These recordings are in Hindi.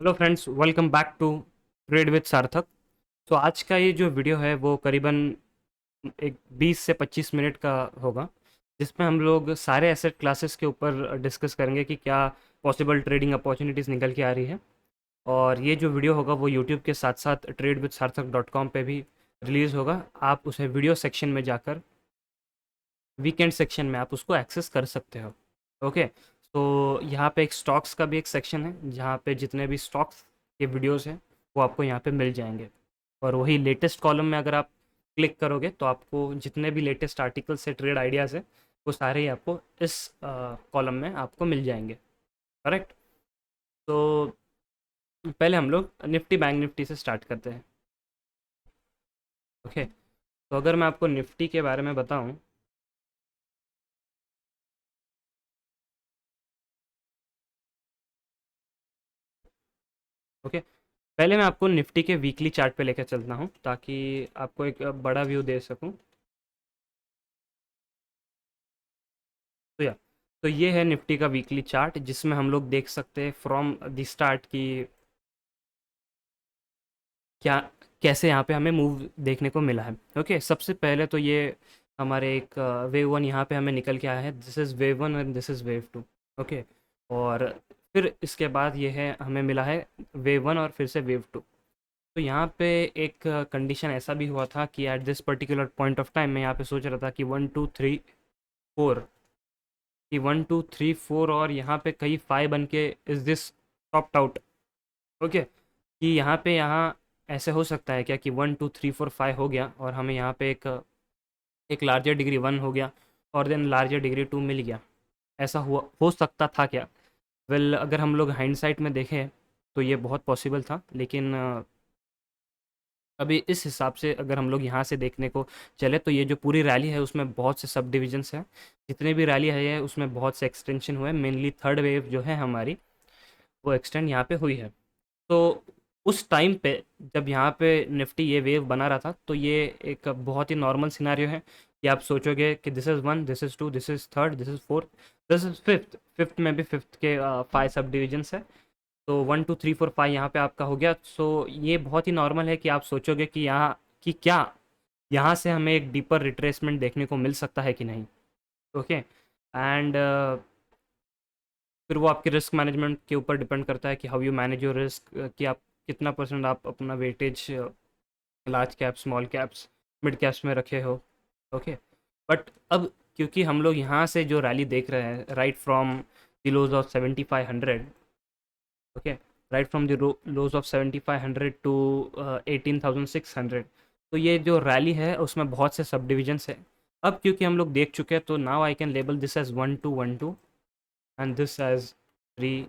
Hello friends, welcome back to trade with Sarthak. तो आज का ये जो वीडियो है वो करीबन एक 20 से 25 मिनट का होगा, जिसमें हम लोग सारे एसेट क्लासेस के ऊपर डिस्कस करेंगे कि क्या पॉसिबल ट्रेडिंग अपॉर्चुनिटीज़ निकल के आ रही है। और ये जो वीडियो होगा वो यूट्यूब के साथ साथ ट्रेड विद सार्थक .com पे भी रिलीज़ होगा। आप उसे वीडियो सेक्शन में जाकर वीकेंड सेक्शन में आप उसको एक्सेस कर सकते हो। ओके। तो यहाँ पे एक स्टॉक्स का भी एक सेक्शन है जहाँ पे जितने भी स्टॉक्स के वीडियोस हैं वो आपको यहाँ पे मिल जाएंगे। और वही लेटेस्ट कॉलम में अगर आप क्लिक करोगे तो आपको जितने भी लेटेस्ट आर्टिकल्स से ट्रेड आइडियाज़ है वो सारे ही आपको इस कॉलम में आपको मिल जाएंगे। करेक्ट। तो पहले हम लोग निफ्टी बैंक निफ्टी से स्टार्ट करते हैं। ओके। तो अगर मैं आपको निफ्टी के बारे में बताऊं। ओके। पहले मैं आपको निफ्टी के वीकली चार्ट पे लेकर चलता हूँ ताकि आपको एक बड़ा व्यू दे सकूँ। तो या तो ये है निफ्टी का वीकली चार्ट जिसमें हम लोग देख सकते हैं फ्रॉम द स्टार्ट की क्या कैसे यहाँ पे हमें मूव देखने को मिला है। ओके। सबसे पहले तो ये हमारे एक वेव वन यहाँ पे हमें निकल के आया है। This is wave one and this is wave two. Okay. और फिर इसके बाद ये है हमें मिला है वेव वन और फिर से वेव टू। तो यहाँ पे एक कंडीशन ऐसा भी हुआ था कि at this particular point of time मैं यहाँ पे सोच रहा था कि 1 2 3 4 कि 1 2 3 4 और यहाँ पे कहीं 5 बन के is this topped out. Okay. कि यहाँ ऐसे हो सकता है क्या कि 1 2 3 4 5 हो गया और हमें यहाँ पे एक लार्जर डिग्री वन हो गया और देन लार्जर डिग्री टू मिल गया। ऐसा हुआ हो सकता था क्या? वेल अगर हम लोग हाइंडसाइट में देखें तो ये बहुत पॉसिबल था, लेकिन अभी इस हिसाब से अगर हम लोग यहाँ से देखने को चले तो ये जो पूरी रैली है उसमें बहुत से सब डिविजन्स हैं। जितने भी रैली है उसमें बहुत से एक्सटेंशन हुए। मेनली थर्ड वेव जो है हमारी वो एक्सटेंड यहाँ पे हुई है। तो उस टाइम पे जब यहाँ पे निफ्टी ये वेव बना रहा था तो ये एक बहुत ही नॉर्मल सिनारियो है कि आप सोचोगे कि this is one, this is two, this is third, this is fourth, this is fifth. Fifth में भी फिफ्थ के 5 सब डिविजन्स है। तो 1 2 3 4 5 यहाँ पे आपका हो गया। सो ये बहुत ही नॉर्मल है कि आप सोचोगे कि यहाँ कि क्या यहाँ से हमें एक डीपर रिट्रेसमेंट देखने को मिल सकता है कि नहीं। ओके। एंड फिर वो आपके रिस्क मैनेजमेंट के ऊपर डिपेंड करता है कि how you manage your risk, कि आप कितना परसेंट आप अपना weightage large caps, small caps, mid caps में रखे हो। ओके। बट अब क्योंकि हम लोग यहाँ से जो रैली देख रहे हैं right from the lows of 7500। Okay. Right from the lows of 7500 to 18,600। तो ये जो रैली है उसमें बहुत से सब डिविजन्स है। अब क्योंकि हम लोग देख चुके हैं तो now I can label this as 1 2 1 2 and this as 3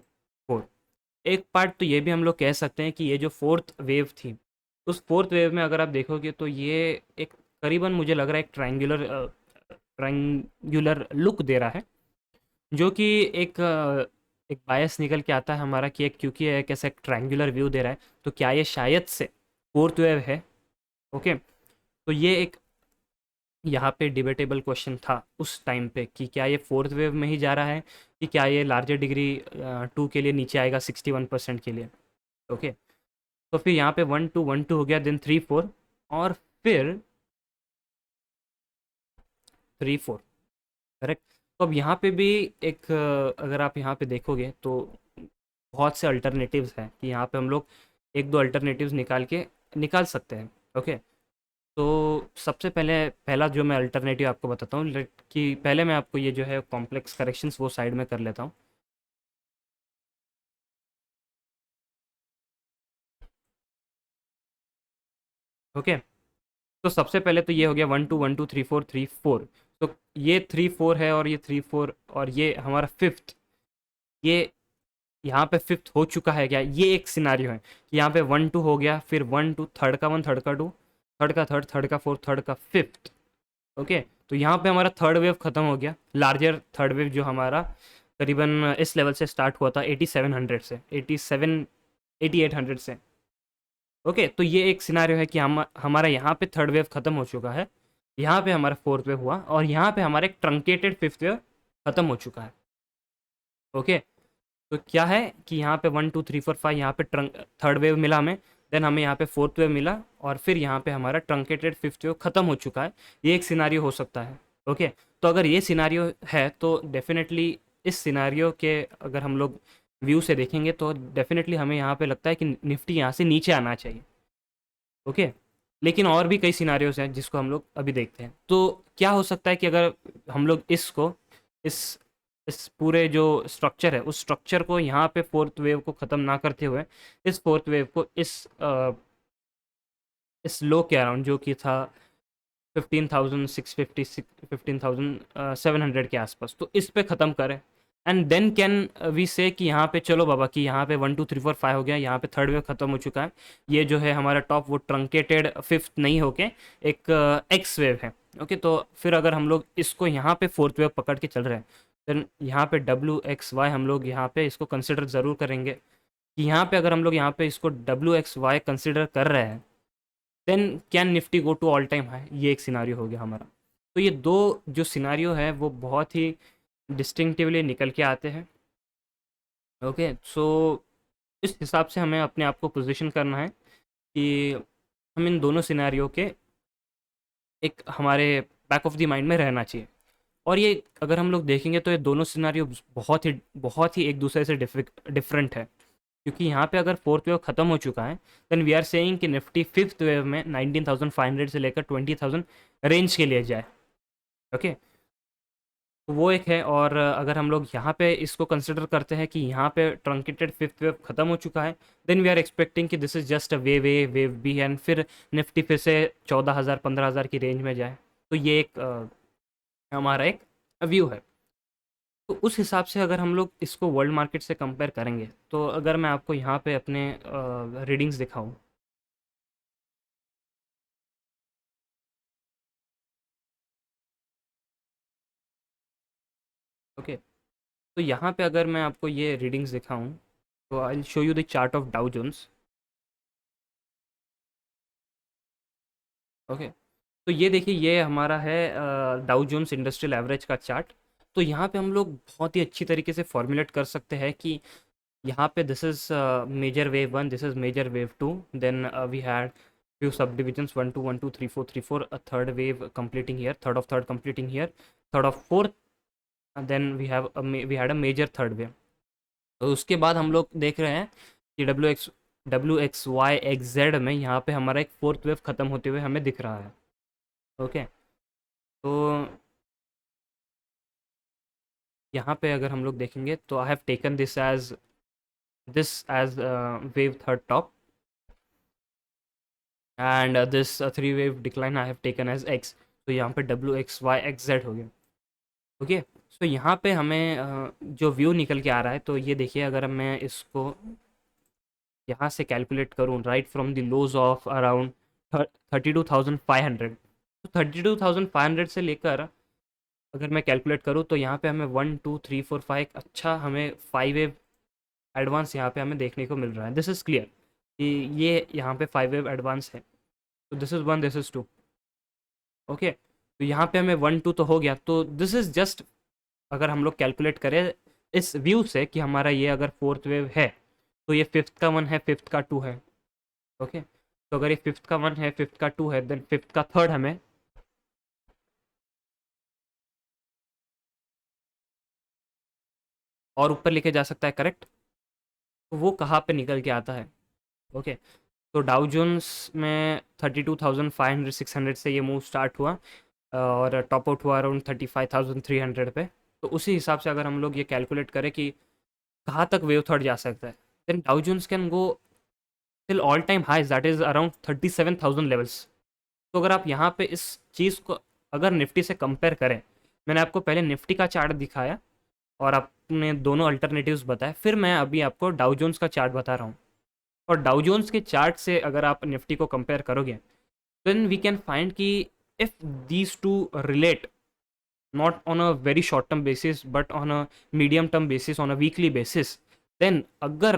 4। एक पार्ट तो ये भी हम लोग कह सकते हैं कि ये जो फोर्थ वेव थी उस फोर्थ वेव में अगर आप देखोगे तो ये एक करीबन मुझे लग रहा है एक ट्रायंगुलर लुक दे रहा है, जो कि एक एक बायस निकल के आता है हमारा कि एक क्योंकि एक ऐसा ट्रायंगुलर व्यू दे रहा है तो क्या ये शायद से फोर्थ वेव है। ओके। तो ये एक यहाँ पे डिबेटेबल क्वेश्चन था उस टाइम पे कि क्या ये फोर्थ वेव में ही जा रहा है कि क्या ये लार्जर डिग्री टू के लिए नीचे आएगा 61% के लिए। ओके। तो फिर यहाँ पे 1 2 1 2 हो गया, देन 3 4 और फिर 3 4। करेक्ट। तो अब यहाँ पे भी एक अगर आप यहाँ पे देखोगे तो बहुत से अल्टरनेटिव्स हैं कि यहाँ पे हम लोग एक दो अल्टरनेटिव्स निकाल सकते हैं। ओके। तो सबसे पहले पहला जो मैं अल्टरनेटिव आपको बताता हूँ कि पहले मैं आपको ये जो है कॉम्प्लेक्स करेक्शंस वो साइड में कर लेता हूँ। ओके। तो सबसे पहले तो ये हो गया 1 2 1 2 3 4 3 4। तो ये 3 4 है और ये 3 4 और ये हमारा फिफ्थ। ये यहाँ पे फिफ्थ हो चुका है क्या? ये एक सिनारियो है कि यहाँ पे 1 2 हो गया, फिर 1 2, थर्ड का वन, थर्ड का टू, थर्ड का थर्ड, थर्ड का फोर्थ, थर्ड का फिफ्थ। ओके। तो यहाँ पे हमारा थर्ड वेव खत्म हो गया, लार्जर थर्ड वेव जो हमारा करीबन इस लेवल से स्टार्ट हुआ था 8700 से, 8800 से। ओके। तो ये एक सिनारियो है कि हम हमारा यहाँ पे थर्ड वेव खत्म हो चुका है, यहाँ पे हमारा फोर्थ वेव हुआ और यहाँ पे हमारा एक ट्रंकेटेड फिफ्थ वेव खत्म हो चुका है। ओके। तो क्या है कि यहाँ पे 1 2 3 4 5 यहाँ पे थर्ड वेव मिला हमें, देन हमें यहाँ पे फोर्थ वेव मिला, और फिर यहाँ पे हमारा ट्रंकेटेड फिफ्थ वेव ख़त्म हो चुका है। ये एक सिनारियो हो सकता है। ओके, तो अगर ये सिनारियो है तो डेफिनेटली इस सिनारियो के अगर हम लोग व्यू से देखेंगे तो डेफिनेटली हमें यहाँ पे लगता है कि निफ्टी यहाँ से नीचे आना चाहिए। ओके, लेकिन और भी कई सिनारियोज हैं जिसको हम लोग अभी देखते हैं। तो क्या हो सकता है कि अगर हम लोग इसको इस इस पूरे जो स्ट्रक्चर है उस स्ट्रक्चर को यहाँ पे फोर्थ वेव को ख़त्म ना करते हुए इस फोर्थ वेव को इस लो के अराउंड जो कि था 15,650 15,700 के आसपास, तो इस पे ख़त्म करें। एंड देन कैन वी से कि यहाँ पे चलो बाबा कि यहाँ पे 1 2 3 4 5 हो गया, यहाँ पे थर्ड वेव ख़त्म हो चुका है, ये जो है हमारा टॉप वो ट्रंकेटेड फिफ्थ नहीं होके एक एक्स वेव है। ओके, तो फिर अगर हम लोग इसको यहाँ पे फोर्थ वेव पकड़ के चल रहे हैं, देन यहाँ पे WXY हम लोग यहाँ पे इसको कंसिडर ज़रूर करेंगे कि यहाँ पे अगर हम लोग यहाँ पे इसको WXY कंसिडर कर रहे हैं, then can Nifty go to all time high, ये एक सिनारियो हो गया हमारा। तो ये दो जो सिनारियो है वो बहुत ही डिस्टिंक्टिवली निकल के आते हैं। ओके, सो इस हिसाब से हमें अपने आप को पोजीशन करना है कि हम इन दोनों सिनारियो के एक हमारे बैक ऑफ द माइंड में रहना चाहिए। और ये अगर हम लोग देखेंगे तो ये दोनों सिनारियो बहुत ही एक दूसरे से डिफरेंट है, क्योंकि यहाँ पे अगर फोर्थ वेव ख़त्म हो चुका है देन वी आर सेइंग कि निफ्टी फिफ्थ वेव में 19,500 से लेकर 20,000 रेंज के लिए जाए। ओके, तो वो एक है। और अगर हम लोग यहाँ पे इसको कंसिडर करते हैं कि यहाँ पे ट्रंकेटेड फिफ्थ वेव ख़त्म हो चुका है, देन वी आर एक्सपेक्टिंग कि this is just a wave B, and फिर निफ्टी फिर से 14,000 15,000 की रेंज में जाए। तो ये एक हमारा एक व्यू है। तो उस हिसाब से अगर हम लोग इसको वर्ल्ड मार्केट से कंपेयर करेंगे, तो अगर मैं आपको यहाँ पे अपने रीडिंग्स दिखाऊं। ओके, तो यहाँ पे अगर मैं आपको ये रीडिंग्स दिखाऊं तो I will show you the chart of Dow Jones. Okay, तो ये देखिए ये हमारा है डाउ जोन्स इंडस्ट्रियल एवरेज का चार्ट। तो यहाँ पे हम लोग बहुत ही अच्छी तरीके से फॉर्मुलेट कर सकते हैं कि यहाँ पे this is major wave one, this is major wave two, then we had few subdivisions 1 2 1 2 3 4 3 4, a third wave completing here, third of third completing here, third of fourth, and then we had a major third wave। तो उसके बाद हम लोग देख रहे हैं कि WXY XZ में यहाँ पे हमारा एक फोर्थ वेव ख़त्म होते हुए हमें दिख रहा है। ओके, तो यहाँ पे अगर हम लोग देखेंगे तो I have taken this as wave third top, and this three wave decline I have taken as X. तो यहाँ पे WXY XZ हो गया। ओके, सो यहाँ पे हमें जो व्यू निकल के आ रहा है, तो ये देखिए अगर मैं इसको यहाँ से कैलकुलेट करूँ right from the lows of around 32,500, तो 32,500 से लेकर अगर मैं कैलकुलेट करूँ तो यहाँ पे हमें 1 2 3 4 5 अच्छा हमें 5 वेव एडवांस यहाँ पे हमें देखने को मिल रहा है। दिस इज़ क्लियर कि ये यहाँ पे 5 वेव एडवांस है। तो this is one, this is two. Okay, तो यहाँ पे हमें 1 2 तो हो गया। तो दिस इज़ जस्ट अगर हम लोग कैलकुलेट करें इस व्यू से कि हमारा ये अगर फोर्थ वेव है तो ये फिफ्थ का वन है, फिफ्थ का टू है। ओके, तो अगर ये फिफ्थ का वन है, फिफ्थ का टू है, देन फिफ्थ का थर्ड हमें और ऊपर लेके जा सकता है, करेक्ट। तो वो कहाँ पे निकल के आता है। ओके, तो डाउ जोन्स में 32,500 600 से ये मूव स्टार्ट हुआ और टॉप आउट हुआ अराउंड 35,300 पे। तो उसी हिसाब से अगर हम लोग ये कैलकुलेट करें कि कहाँ तक वेव थर्ड जा सकता है, then Dow Jones can go till all time highs that is around 37,000 levels. तो अगर आप यहाँ पे इस चीज़ को अगर निफ्टी से कंपेयर करें, मैंने आपको पहले निफ्टी का चार्ट दिखाया और आपने दोनों अल्टरनेटिव्स बताए, फिर मैं अभी आपको डाउ जोन्स का चार्ट बता रहा हूँ। और डाउ जोन्स के चार्ट से अगर आप निफ्टी को कंपेयर करोगे, देन वी कैन फाइंड कि if these two relate not on a very short term basis but on a medium term basis, on a weekly basis, then अगर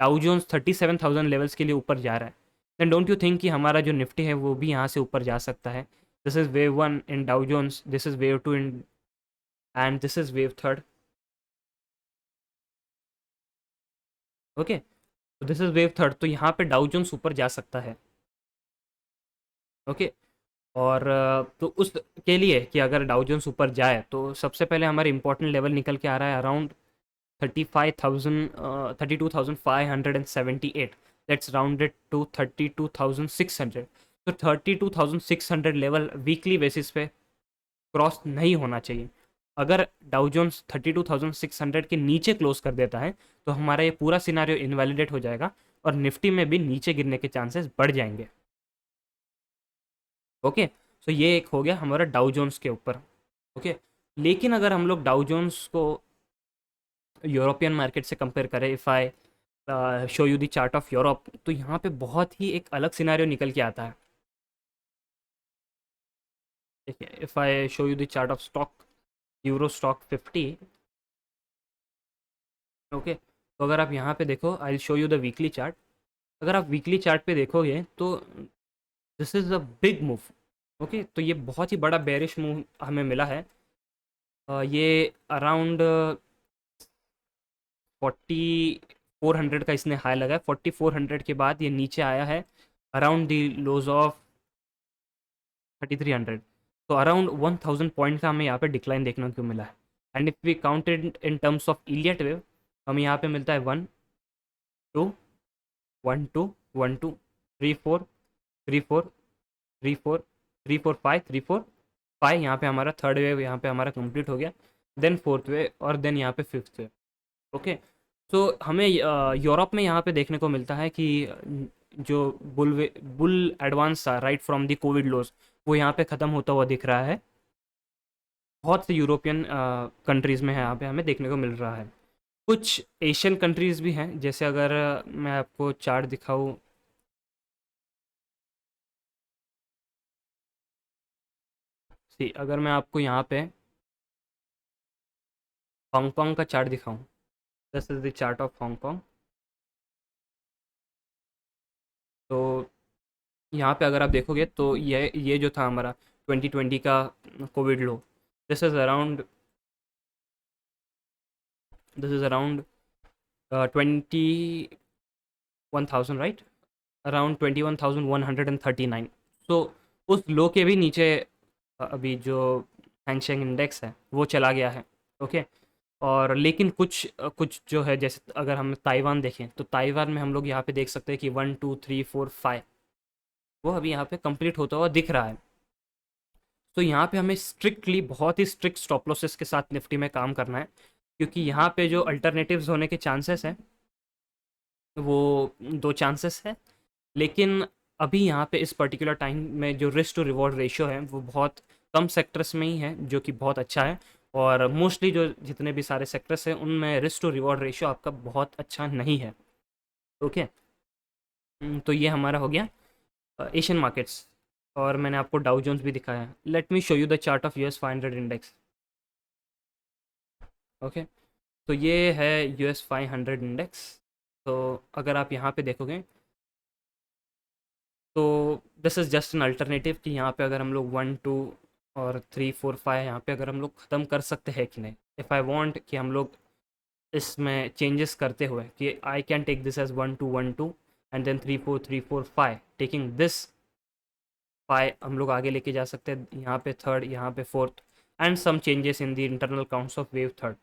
डाउ जोन्स 37,000 लेवल्स के लिए ऊपर जा रहा है, देन डोंट यू थिंक कि हमारा जो निफ्टी है वो भी यहाँ से ऊपर जा सकता है। This is wave one in Dow Jones, this is wave two in, and this is wave third. Okay, तो दिस इज वेव थर्ड, तो यहाँ पे डाउ जोन्स ऊपर जा सकता है। ओके, और तो उस के लिए कि अगर डाउ जोन्स ऊपर जाए तो सबसे पहले हमारे इंपॉर्टेंट लेवल निकल के आ रहा है around 35,000, 32,578। Let's round it to 32,600। तो 32,600 लेवल वीकली बेसिस पे क्रॉस नहीं होना चाहिए। अगर डाउ जोन्स 32,600 के नीचे क्लोज कर देता है तो हमारा ये पूरा सिनारियो इनवैलिडेट हो जाएगा और निफ्टी में भी नीचे गिरने के चांसेस बढ़ जाएंगे। ओके, तो ये एक हो गया हमारा डाउ जोन्स के ऊपर। ओके, लेकिन अगर हम लोग डाउ जोन्स को यूरोपियन मार्केट से कंपेयर करें, if I show you the chart of Europe, तो यहाँ पे बहुत ही एक अलग सिनारियो निकल के आता है। देखिए, if I show you the chart of stock, euro stock 50। Okay, तो अगर आप यहाँ पे देखो, आई will show you the weekly chart. अगर आप वीकली चार्ट पे देखोगे तो this is a big move. Okay, तो ये बहुत ही बड़ा बेरिश मूव हमें मिला है। ये अराउंड 4400 का इसने हाई लगा है। 4400 के बाद ये नीचे आया है अराउंड दी लोज ऑफ 3300। तो अराउंड 1000 पॉइंट का हमें यहाँ पे डिक्लाइन देखने को मिला है। And if we counted in terms of Elliott wave, हमें यहाँ पे मिलता है 1 2 1 2 1 2 3 4 3 4 3 4 3 4 5 3 4 5। यहाँ पे हमारा थर्ड वेव यहाँ पे हमारा कंप्लीट हो गया। देन फोर्थ वेव और देन यहाँ पे फिफ्थ वेव। ओके, तो हमें यूरोप में यहाँ पे देखने को मिलता है कि जो बुल एडवांस था right from the Covid loss, वो यहाँ पे ख़त्म होता हुआ दिख रहा है। बहुत से यूरोपियन कंट्रीज़ में है यहाँ पे हमें देखने को मिल रहा है। कुछ एशियन कंट्रीज़ भी हैं, जैसे अगर मैं आपको चार्ट दिखाऊँ। सी, अगर मैं आपको यहाँ पे हांगकांग का चार्ट दिखाऊँ, this is the chart of Hong Kong. तो यहाँ पे अगर आप देखोगे तो ये जो था हमारा 2020 का Covid low, this is around this is around 21,000 right, around 21,139। तो उस लो के भी नीचे अभी जो हैंगसेंग इंडेक्स है वो चला गया है। ओके, और लेकिन कुछ जो है, जैसे अगर हम ताइवान देखें तो ताइवान में हम लोग यहाँ पे देख सकते हैं कि 1 2 3 4 5 वो अभी यहाँ पे कंप्लीट होता हुआ दिख रहा है। तो यहाँ पे हमें स्ट्रिक्टली, बहुत ही स्ट्रिक्ट स्टॉप लॉसेस के साथ निफ्टी में काम करना है, क्योंकि यहाँ पे जो अल्टरनेटिव्स होने के चांसेस हैं वो दो चांसेस है। लेकिन अभी यहाँ पे इस पर्टिकुलर टाइम में जो रिस्क टू रिवॉर्ड रेशियो है वो बहुत कम सेक्टर्स में ही है, जो कि बहुत अच्छा है। और मोस्टली जो जितने भी सारे सेक्टर्स हैं उनमें रिस्क टू रिवॉर्ड रेशियो आपका बहुत अच्छा नहीं है। ओके, तो ये हमारा हो गया एशियन मार्केट्स। और मैंने आपको डाउ जोन्स भी दिखाया। Let me show you the chart of US 500 index. Okay, तो ये है यूएस 500 इंडेक्स। तो अगर आप यहाँ पे देखोगे तो this is just an alternative कि यहाँ पे अगर हम लोग 1 2 और 3 4 5 यहाँ पे अगर हम लोग ख़त्म कर सकते हैं कि नहीं। इफ़ आई वांट कि हम लोग इसमें चेंजेस करते हुए कि I can take this as 1 2 1 2 and then 3 4 3 4 5, taking this 5 हम लोग आगे लेके जा सकते हैं, यहाँ पे थर्ड, यहाँ पे fourth, and some changes in the internal counts of wave third.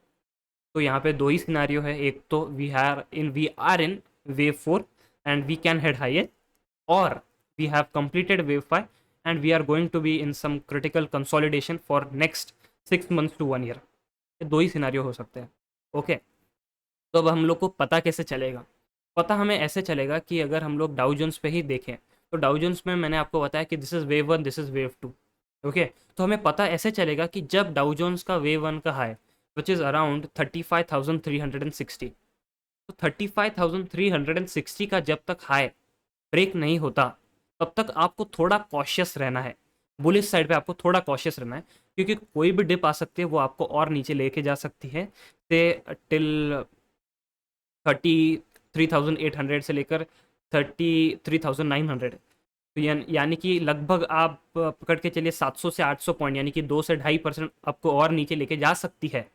तो यहाँ पे दो ही सिनारियो है, एक तो we are in wave 4 and we can head higher, or we have completed wave 5 and we are going to be in some critical consolidation for next 6 months to 1 year। ये दो ही सिनारियो हो सकते हैं। ओके, तो अब हम लोग को पता कैसे चलेगा? पता हमें ऐसे चलेगा कि अगर हम लोग डाउ जोन्स पे ही देखें तो डाउ जोन्स में मैंने आपको बताया कि this is wave 1, this is wave 2। Okay, तो हमें पता ऐसे चलेगा कि जब डाउ जोन्स का वेव 1 का हाई विच इज़ अराउंड 35,360, तो 35,360 का जब तक हाई ब्रेक नहीं होता तब तक आपको थोड़ा कॉशियस रहना है। बुलिश साइड पे आपको थोड़ा कॉशियस रहना है, क्योंकि कोई भी डिप आ सकती है, वो आपको और नीचे लेके जा सकती है से टिल 33,800 से लेकर 33,900। तो यानी कि लगभग आप पकड़ के चलिए 700 से 800 पॉइंट, यानी कि 2 से 2.5% आपको और नीचे लेके जा सकती है।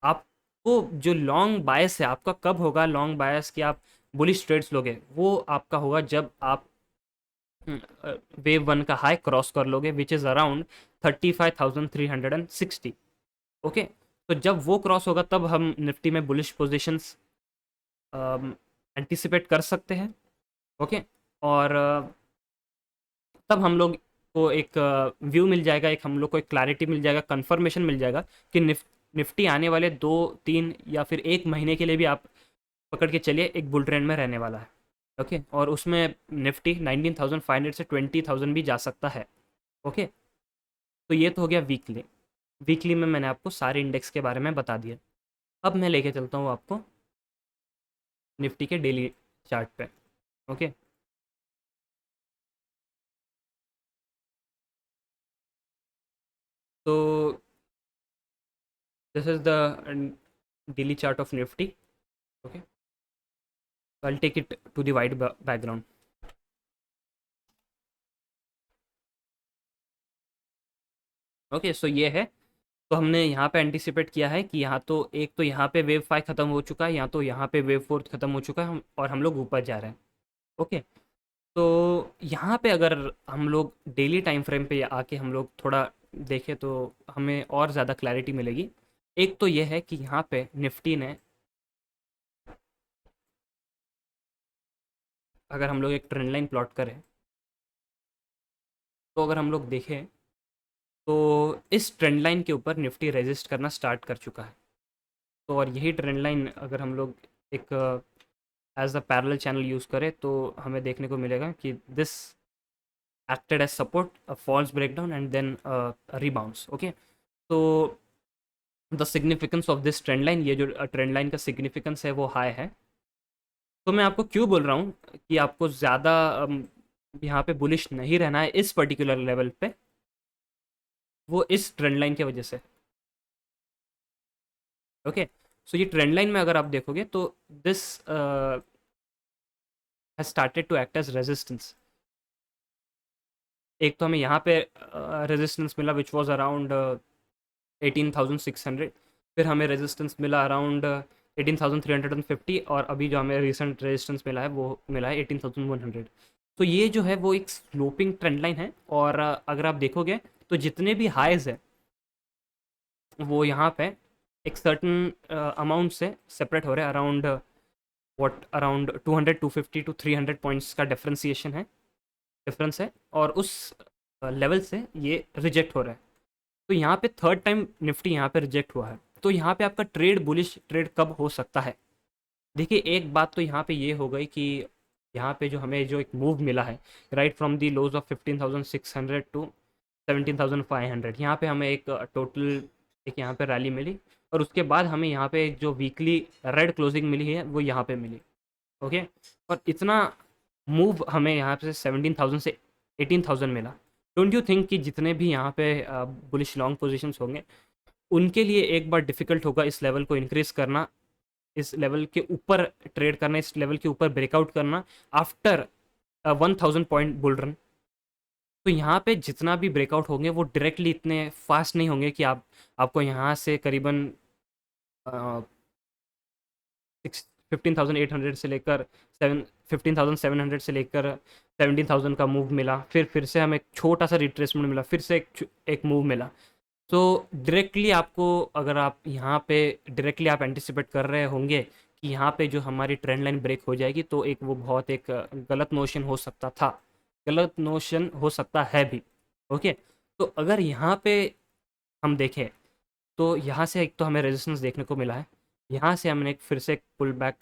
आपको वो जो लॉन्ग बायस है आपका कब होगा, लॉन्ग बायस कि आप बुलिश ट्रेड्स लोगे, वो आपका होगा जब आप वेव वन का हाई क्रॉस कर लोगे विच इज़ अराउंड 35,360। ओके, तो जब वो क्रॉस होगा तब हम निफ्टी में बुलिश पोजिशंस एंटिसिपेट कर सकते हैं। ओके, और तब हम लोग को एक व्यू मिल जाएगा, एक हम लोग को एक क्लैरिटी मिल जाएगा, कंफर्मेशन मिल जाएगा कि निफ्टी आने वाले 2-3 या फिर 1 महीने के लिए भी आप पकड़ के चलिए एक बुल ट्रेंड में रहने वाला है। ओके, और उसमें निफ्टी 19,500 से 20,000 भी जा सकता है। ओके, तो ये तो हो गया वीकली। वीकली में मैंने आपको सारे इंडेक्स के बारे में बता दिया। अब मैं लेके चलता हूँ आपको निफ्टी के डेली चार्ट पे। ओके, तो this is the daily chart of Nifty. Okay, I take it to the white background. Okay, so ये है। तो हमने यहाँ पे एंटिसिपेट किया है कि यहाँ तो एक तो यहाँ पे वेव 5 ख़त्म हो चुका है, यहाँ तो यहाँ पे वेव 4 ख़त्म हो चुका है, और हम लोग ऊपर जा रहे हैं। ओके, तो यहाँ पे अगर हम लोग डेली टाइम फ्रेम पे आके हम लोग थोड़ा देखें तो हमें और ज़्यादा क्लैरिटी मिलेगी। एक तो ये है कि यहाँ पे निफ्टी ने, अगर हम लोग एक ट्रेंड लाइन प्लॉट करें तो अगर हम लोग देखें तो इस ट्रेंड लाइन के ऊपर निफ्टी रेजिस्ट करना स्टार्ट कर चुका है। तो और यही ट्रेंड लाइन अगर हम लोग एक as a parallel channel use करें तो हमें देखने को मिलेगा कि this acted as support, a false breakdown, and then a rebounds. Okay, तो the significance of this trend line, ये जो ट्रेंड लाइन का सिग्निफिकेंस है वो हाई है। तो मैं आपको क्यों बोल रहा हूँ कि आपको ज़्यादा यहाँ पे बुलिश नहीं रहना है इस पर्टिकुलर लेवल पे, वो इस ट्रेंड लाइन की वजह से। ओके, सो ये ट्रेंड लाइन में अगर आप देखोगे तो this has started to act as resistance. एक तो हमें यहाँ पे रेजिस्टेंस मिला विच वाज अराउंड 18,600, फिर हमें रेजिस्टेंस मिला अराउंड 18,350, और अभी जो हमें रिसेंट रेजिस्टेंस मिला है वो मिला है 18,100। तो ये जो है वो एक स्लोपिंग ट्रेंड लाइन है, और अगर आप देखोगे तो जितने भी हाइज है वो यहाँ पे एक सर्टन अमाउंट से सेपरेट हो रहे हैं, around what around 200, 250 to 300 points का डिफरेंस है, और उस लेवल से ये रिजेक्ट हो रहा है। तो यहाँ पे थर्ड टाइम निफ्टी यहाँ पे रिजेक्ट हुआ है, तो यहाँ पे आपका ट्रेड बुलिश ट्रेड कब हो सकता है। देखिए, एक बात तो यहाँ पे ये हो गई कि यहाँ पे जो हमें जो एक मूव मिला है right from the lows of 15,600 to 17,500, यहाँ पे हमें एक टोटल एक यहाँ पे रैली मिली, और उसके बाद हमें यहाँ पे एक जो वीकली रेड क्लोजिंग मिली है वो यहाँ पे मिली। ओके, और इतना मूव हमें यहाँ पे 17,000 से 18,000 मिला। डोंट यू थिंक कि जितने भी यहाँ पे बुलिश लॉन्ग पोजीशंस होंगे उनके लिए एक बार डिफ़िकल्ट होगा इस लेवल को इंक्रीज़ करना, इस लेवल के ऊपर ट्रेड करना, इस लेवल के ऊपर ब्रेकआउट करना आफ्टर 1,000 पॉइंट बुल रन। तो यहाँ पे जितना भी ब्रेकआउट होंगे वो डायरेक्टली इतने फास्ट नहीं होंगे कि आपको यहाँ से करीबन 15,800 से लेकर 15,700 से लेकर 17,000 का मूव मिला, फिर से हमें एक छोटा सा रिट्रेसमेंट मिला, फिर से एक मूव मिला। तो डायरेक्टली आपको, अगर आप यहाँ पे डायरेक्टली आप एंटिसिपेट कर रहे होंगे कि यहाँ पे जो हमारी ट्रेंड लाइन ब्रेक हो जाएगी, तो एक वो बहुत एक गलत नोशन हो सकता था, गलत नोशन हो सकता है भी। ओके, तो अगर यहाँ पे हम देखें तो यहाँ से एक तो हमें रेजिस्टेंस देखने को मिला है, यहाँ से हमने एक फिर से एक पुल बैक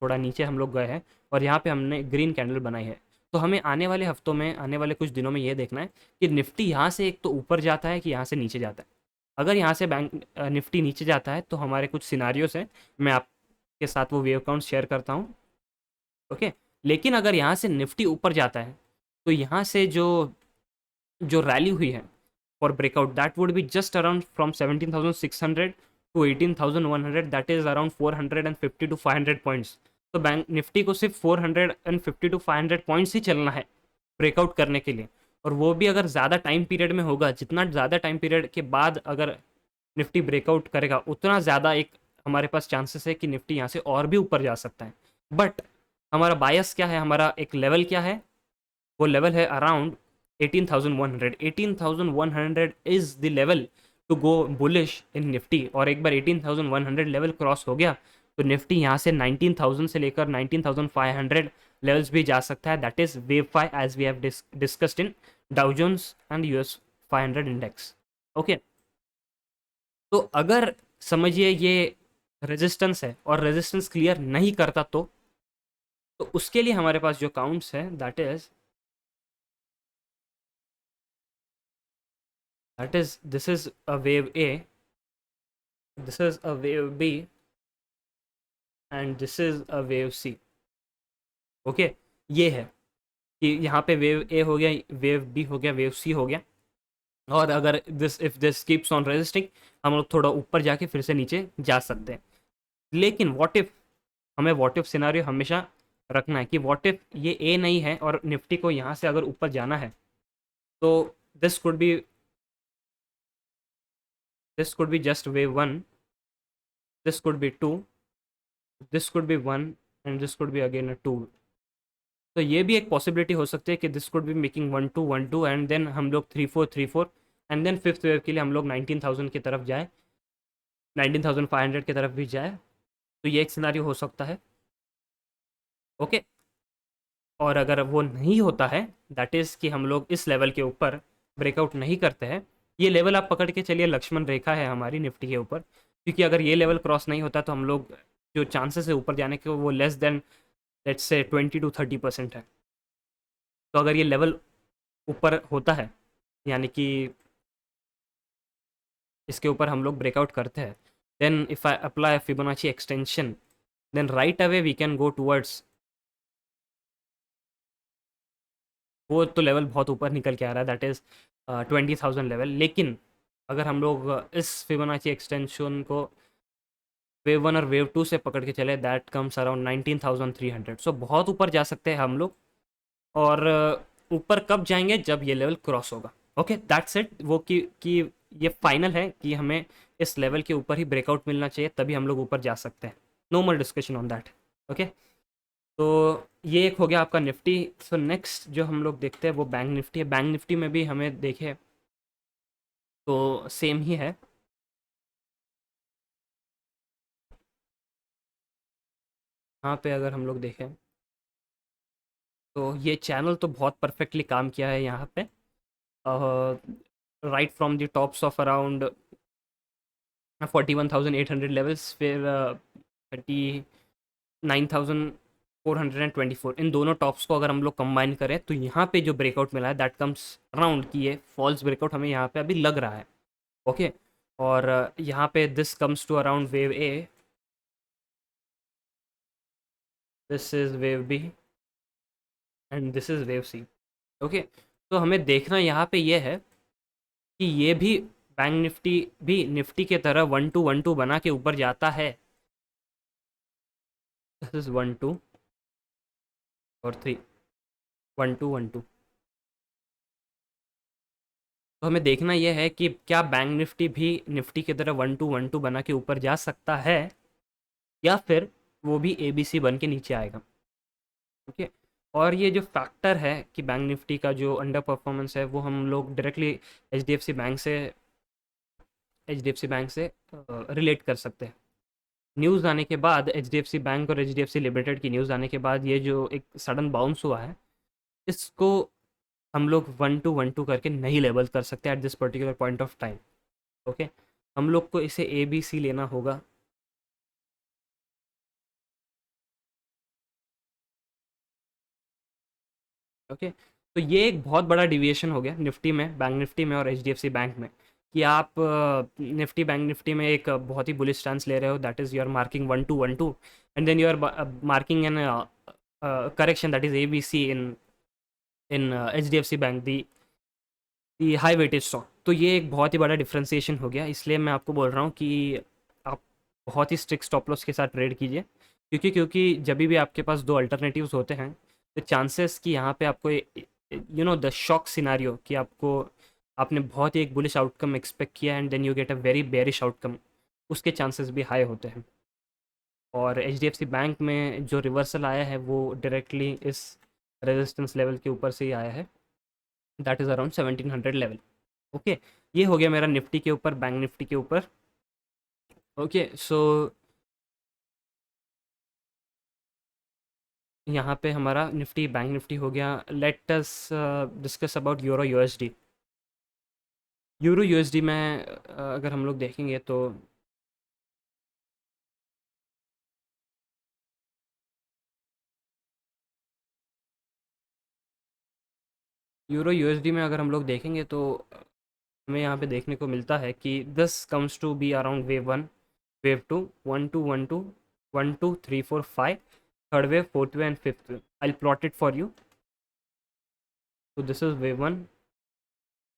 थोड़ा नीचे हम लोग गए हैं, और यहाँ पे हमने ग्रीन कैंडल बनाई है। तो हमें आने वाले हफ्तों में, आने वाले कुछ दिनों में ये देखना है कि निफ्टी यहाँ से एक तो ऊपर जाता है कि यहाँ से नीचे जाता है। अगर यहाँ से बैंक निफ्टी नीचे जाता है तो हमारे कुछ सिनारियोस हैं, मैं आपके साथ वो वेव काउंट शेयर करता हूँ। ओके, लेकिन अगर यहाँ से निफ्टी ऊपर जाता है तो यहाँ से जो जो रैली हुई है for breakout, that would be just around from 17,600 to 18,100, that is around 450 to 500 points. तो बैंक निफ्टी को सिर्फ 450 टू 500 पॉइंट्स ही चलना है ब्रेकआउट करने के लिए, और वो भी अगर ज़्यादा टाइम पीरियड में होगा, जितना ज़्यादा टाइम पीरियड के बाद अगर निफ्टी ब्रेकआउट करेगा उतना ज़्यादा एक हमारे पास चांसेस है कि निफ्टी यहाँ से और भी ऊपर जा सकता है। बट हमारा बायस क्या है, हमारा एक लेवल क्या है, वो लेवल है around 18,100। 18,100 is the level to go bullish in Nifty. और एक बार 18,100 लेवल क्रॉस हो गया तो निफ्टी यहाँ से 19,000 से लेकर 19,500 लेवल्स भी जा सकता है। That is wave 5 as we have discussed in Dow Jones and US 500 index. Okay, तो अगर समझिए ये रेजिस्टेंस है और रेजिस्टेंस क्लियर नहीं करता तो उसके लिए हमारे पास जो काउंट्स है that is this is a wave A, this is a wave B and this is a wave C. Okay, ये है कि यहाँ पे वेव ए हो गया, वेव बी हो गया, वेव सी हो गया। और अगर this if this keeps on resisting हम लोग थोड़ा ऊपर जाके फिर से नीचे जा सकते हैं। लेकिन व्हाट इफ, हमें व्हाट इफ सिनारियो हमेशा रखना है कि व्हाट इफ ये ए नहीं है और निफ्टी को यहाँ से अगर ऊपर जाना है तो this could be this could be just wave one, this could be two, this could be one and this could be again a two. तो ये भी एक पॉसिबिलिटी हो सकती है कि this could be making 1 2 1 2 and then हम लोग 3 4 3 4 एंड देन फिफ्थ वेव के लिए हम लोग 19,000 की तरफ जाए, 19,500 की तरफ भी जाए। तो ये एक सिनारियो हो सकता है। ओके, और अगर वो नहीं होता है, दैट इज़ कि हम लोग इस लेवल के ऊपर ब्रेकआउट नहीं करते हैं, ये लेवल आप पकड़ के चलिए लक्ष्मण रेखा है हमारी निफ्टी के ऊपर, क्योंकि अगर ये लेवल क्रॉस नहीं होता तो हम लोग जो चांसेस है ऊपर जाने के वो less than let's say 20 to 30% है। तो अगर ये लेवल ऊपर होता है, यानी कि इसके ऊपर हम लोग ब्रेकआउट करते हैं, then if I apply Fibonacci extension then right away we can go towards, वो तो लेवल बहुत ऊपर निकल के आ रहा है, दैट इज़ 20,000 लेवल। लेकिन अगर हम लोग इस फिबोनाची एक्सटेंशन को वेव वन और वेव टू से पकड़ के चले, दैट कम्स अराउंड 19,300। सो बहुत ऊपर जा सकते हैं हम लोग। और ऊपर कब जाएंगे, जब ये लेवल क्रॉस होगा। Okay, that's it. वो कि ये फाइनल है कि हमें इस लेवल के ऊपर ही ब्रेकआउट मिलना चाहिए, तभी हम लोग ऊपर जा सकते हैं। No more discussion on that. Okay, तो ये एक हो गया आपका निफ्टी। सो नेक्स्ट जो हम लोग देखते हैं वो बैंक निफ्टी है। बैंक निफ्टी में भी हमें देखे तो सेम ही है। यहाँ पे अगर हम लोग देखें तो ये चैनल तो बहुत परफेक्टली काम किया है यहाँ पे, right from the tops of around 41,800 levels, फिर 39,424, इन दोनों टॉप्स को अगर हम लोग कंबाइन करें तो यहाँ पे जो ब्रेकआउट मिला है दैट कम्स अराउंड कि ये फॉल्स ब्रेकआउट हमें यहाँ पे अभी लग रहा है। ओके, और यहाँ पे this comes to around wave A, this is wave B and this is wave C. Okay, तो हमें देखना यहाँ पे ये है कि ये भी बैंक निफ्टी भी निफ्टी के तरह 1 2 1 2 बना के ऊपर जाता है। दिस इज 1 2 और 3, 1 2 1 2। तो हमें देखना यह है कि क्या बैंक निफ्टी भी निफ्टी की तरह 1 2 1 2 बना के ऊपर जा सकता है, या फिर वो भी ABC बन के नीचे आएगा। ओके, और ये जो फैक्टर है कि बैंक निफ्टी का जो अंडर परफॉर्मेंस है वो हम लोग directly H D F C bank से रिलेट कर सकते हैं। न्यूज़ आने के बाद HDFC बैंक और HDFC लिमिटेड की न्यूज़ आने के बाद ये जो एक सडन बाउंस हुआ है, इसको हम लोग 1 2 1 2 करके नहीं लेबल कर सकते at this particular point of time. Okay, हम लोग को इसे ABC लेना होगा। ओके, तो ये एक बहुत बड़ा डिविएशन हो गया निफ्टी में, बैंक निफ्टी में और HDFC बैंक में, कि आप निफ्टी बैंक निफ्टी में एक बहुत ही बुलिश स्टैंस ले रहे हो, that is you are marking 1 2 1 2 and then you are marking an correction that is ABC in HDFC bank the high weightage stock. तो ये एक बहुत ही बड़ा डिफ्रेंसिएशन हो गया, इसलिए मैं आपको बोल रहा हूँ कि आप बहुत ही स्ट्रिक्ट स्टॉप लॉस के साथ ट्रेड कीजिए, क्योंकि जब भी आपके पास दो अल्टरनेटिव्स होते हैं तो चांसेस कि यहाँ पे आपको द शॉक सिनारियो कि आपने बहुत ही एक बुलिश आउटकम एक्सपेक्ट किया and then you get a very bearish outcome, उसके चांसेस भी हाई होते हैं। और एचडीएफसी बैंक में जो रिवर्सल आया है वो डायरेक्टली इस रेजिस्टेंस लेवल के ऊपर से ही आया है, that is around 1700 level. Okay, ये हो गया मेरा निफ्टी के ऊपर, बैंक निफ्टी के ऊपर। ओके, सो यहाँ पे हमारा निफ्टी बैंक निफ्टी हो गया। Let us discuss about euro USD. Euro USD में अगर हम लोग देखेंगे तो यूरो यूएसडी में अगर हम लोग देखेंगे तो हमें यहाँ पे देखने को मिलता है कि this comes to be around wave one, wave two, one two one two, one two three four five, third wave, fourth wave and fifth wave. I plot it for you. So this is wave 1,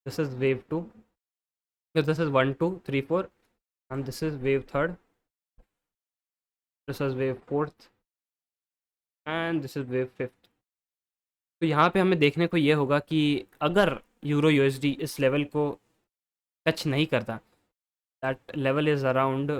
this is wave 2, this is 1 2 3 4, and this is wave 3rd, this is wave 4th, and this is wave 5th। तो यहाँ पे हमें देखने को ये होगा कि अगर यूरो यूएसडी इस लेवल को टच नहीं करता, that level is around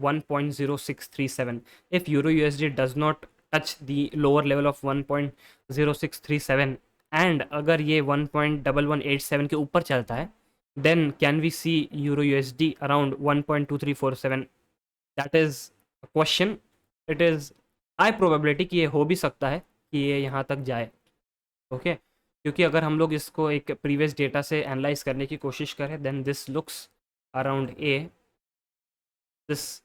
1.0637। If euro USD does not touch the lower level of 1.0637 and अगर ये 1.1187 के ऊपर चलता है, then can we see euro USD around 1.2347? that is a question। it is high probability कि ये हो भी सकता है कि ये यहाँ तक जाए। ओके, क्योंकि अगर हम लोग इसको एक प्रीवियस डेटा से एनालाइज करने की कोशिश करें, then this looks around A, this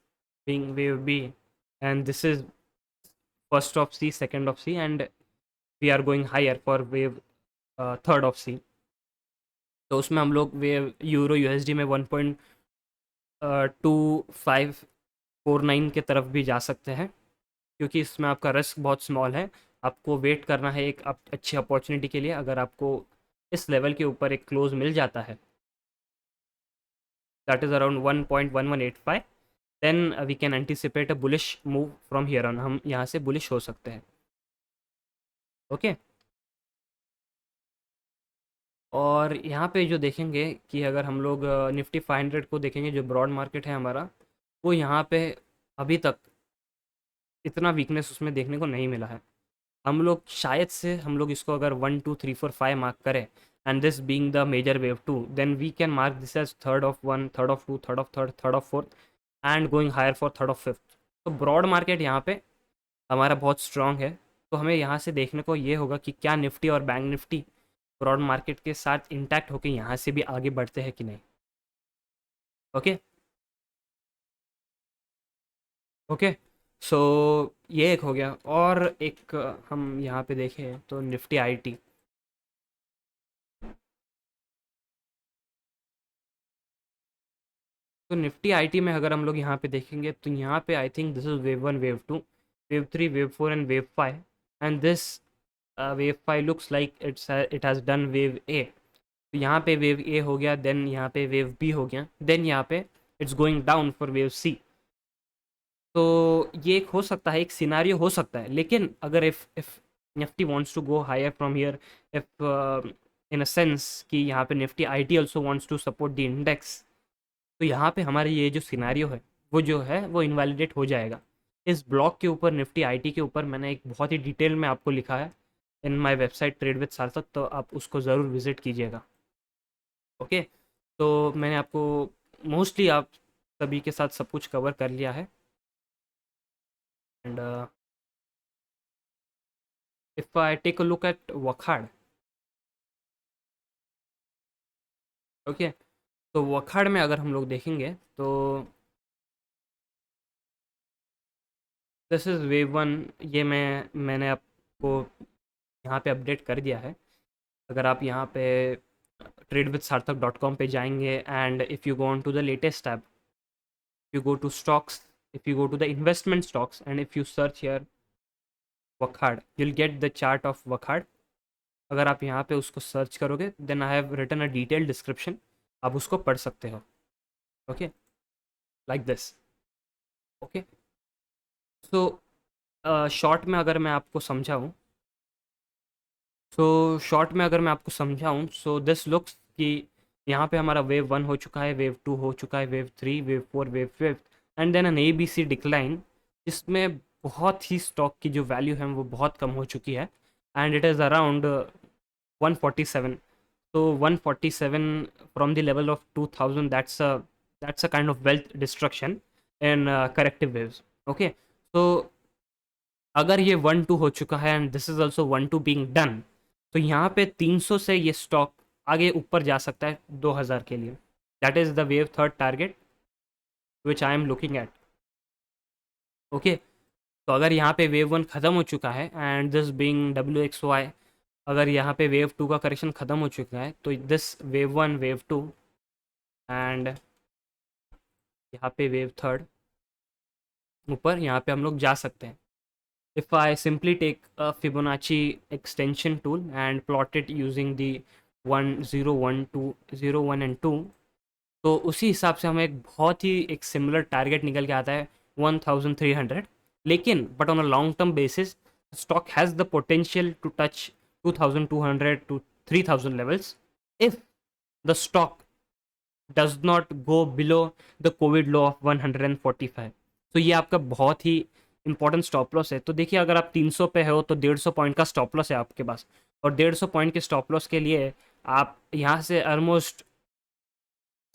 being wave B, and this is first of C, second of C, and we are going higher for wave third of C। तो उसमें हम लोग वेव यूरो यूएसडी में 1.2549 के तरफ भी जा सकते हैं, क्योंकि इसमें आपका रिस्क बहुत स्मॉल है। आपको वेट करना है एक अच्छी अपॉर्चुनिटी के लिए। अगर आपको इस लेवल के ऊपर एक क्लोज मिल जाता है, that is around 1.1185, then we can anticipate a bullish move from here on. हम यहाँ से बुलिश हो सकते हैं। ओके, और यहाँ पे जो देखेंगे कि अगर हम लोग निफ्टी 500 को देखेंगे, जो ब्रॉड मार्केट है हमारा, वो यहाँ पे अभी तक इतना वीकनेस उसमें देखने को नहीं मिला है। हम लोग शायद से हम लोग इसको अगर 1 2 3 4 5 मार्क करें, and this being the major wave 2, then we can mark this as third of 1, third of 2, third of third, third of fourth, and going higher for third of fifth. तो ब्रॉड मार्केट यहाँ पे हमारा बहुत स्ट्रॉन्ग है। तो हमें यहाँ से देखने को ये होगा कि क्या निफ्टी और बैंक निफ्टी ब्रॉड मार्केट के साथ इंटैक्ट होकर यहाँ से भी आगे बढ़ते हैं कि नहीं। ओके, ओके, सो ये एक हो गया। और एक हम यहाँ पे देखें तो निफ्टी आईटी। तो निफ्टी आईटी में अगर हम लोग यहाँ पे देखेंगे तो यहाँ पे I think this is wave 1, wave 2, wave 3, wave 4 and wave 5, and this wave 5 looks like it has done wave A. तो यहाँ पे वेव ए हो गया, देन यहाँ पे वेव बी हो गया, देन यहाँ पे it's going down for wave C. तो ये एक हो सकता है, एक सिनारियो हो सकता है। लेकिन अगर if Nifty wants to go higher from here, if in a sense कि यहाँ पे Nifty IT also wants to support the index, तो यहाँ पे हमारे ये जो सिनारियो है वो जो है वो इनवैलिडेट हो जाएगा। इस ब्लॉक के ऊपर, निफ्टी आईटी के ऊपर, मैंने एक बहुत ही डिटेल में आपको लिखा है in my website trade with Sarthak, तो आप उसको ज़रूर विजिट कीजिएगा। ओके, तो मैंने आपको मोस्टली आप सभी के साथ सब कुछ कवर कर लिया है। And if I take a look at वखाड़, ओके, तो वखाड़ में अगर हम लोग देखेंगे तो दिस इज़ वेव वन। ये मैंने आपको यहाँ पे अपडेट कर दिया है। अगर आप यहाँ पे tradewithsarthak.com पे जाएंगे, and if you go on to the latest tab, you go to stocks, if you go to the investment stocks, and if you search here Wockhardt, you'll get the chart of Wockhardt. अगर आप यहाँ पे उसको सर्च करोगे, then I have written a detail description, आप उसको पढ़ सकते हो। Okay, like this. Okay, so short में अगर मैं आपको समझाऊँ, सो दिस लुक्स कि यहाँ पे हमारा वेव 1 हो चुका है, वेव 2 हो चुका है, wave 3, wave 4, wave 5, and then an ABC decline, जिसमें बहुत ही स्टॉक की जो वैल्यू है वो बहुत कम हो चुकी है, and it is around 147. So 147 from the level of 2000, that's a kind of wealth destruction in corrective waves. Okay, so अगर ये 1-2 हो चुका है and this is also 1-2 being done, तो यहाँ पे 300 से ये स्टॉक आगे ऊपर जा सकता है 2000 के लिए. That is the wave third target which I am looking at. Okay, तो अगर यहाँ पे वेव 1 ख़त्म हो चुका है एंड दिस बीइंग WXY, अगर यहाँ पे वेव 2 का करेक्शन ख़त्म हो चुका है, तो दिस वेव 1, वेव 2 एंड यहाँ पे वेव थर्ड ऊपर, यहाँ पे हम लोग जा सकते हैं. If I simply take a Fibonacci extension tool and plot it using the 1 0 1 2 0 1 and 2, तो उसी हिसाब से हमें एक बहुत ही एक सिमिलर टारगेट निकल के आता है 1300. लेकिन but on a long term basis stock has the potential to touch 2200 to 3000 levels if the stock does not go below the Covid low of 145. तो ये आपका बहुत ही इंपॉर्टेंट स्टॉप लॉस है. तो देखिए, अगर आप 300 पे हो तो 150 पॉइंट का स्टॉप लॉस है आपके पास, और 150 पॉइंट के स्टॉप लॉस के लिए आप यहाँ से ऑलमोस्ट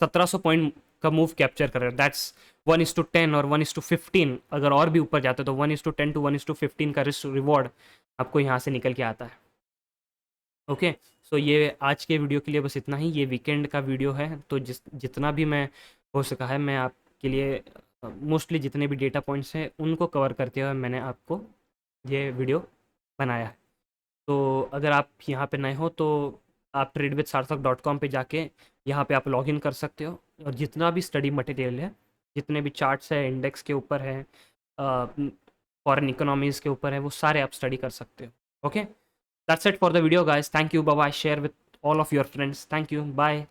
1700 पॉइंट का मूव कैप्चर कर रहे हो. दैट्स 1:10 और 1:15. अगर और भी ऊपर जाते तो 1:10 to 1:15 का रिस्क रिवॉर्ड आपको यहाँ से निकल के आता है. ओके, सो ये आज के वीडियो के लिए बस इतना ही. ये वीकेंड का वीडियो है, तो जितना भी मैं हो सका है मैं आपके लिए मोस्टली जितने भी डेटा पॉइंट्स हैं उनको कवर करते हुए मैंने आपको ये वीडियो बनाया है. तो अगर आप यहाँ पे नए हो तो आप tradewithsarthak.com पे जाके यहाँ पे आप लॉगिन कर सकते हो, और जितना भी स्टडी मटेरियल है, जितने भी चार्ट्स है, इंडेक्स के ऊपर है, फॉरेन इकोनॉमीज़ के ऊपर है, वो सारे आप स्टडी कर सकते हो. Okay, that's it for the video guys. Thank you. Bye bye. Share with all of your friends. Thank you. Bye.